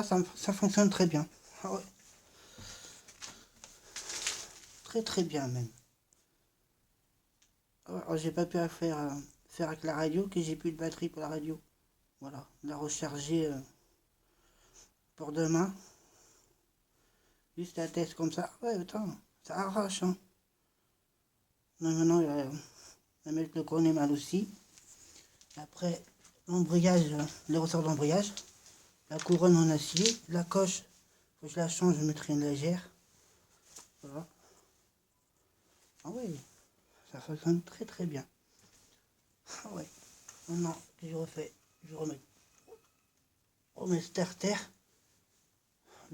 Là, ça fonctionne très bien. Ah ouais. Très très bien même. Alors, j'ai pas pu faire avec la radio, que j'ai plus de batterie pour la radio. Voilà, la recharger pour demain. Juste la test comme ça. Ouais, attends, ça arrache, hein. Non, maintenant, il va mettre le cornet mal aussi. Après, l'embrayage, le ressort d'embrayage. La couronne en acier. La coche, faut que je la change, je mettrai une légère. Voilà. Ah oui, ça fonctionne très très bien. Ah ouais. Maintenant, je refais, je remets starter.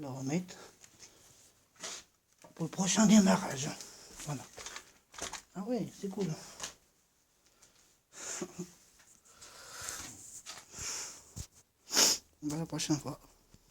Le remettre pour le prochain démarrage. Voilà. Ah ouais, c'est cool. On va la prochaine fois.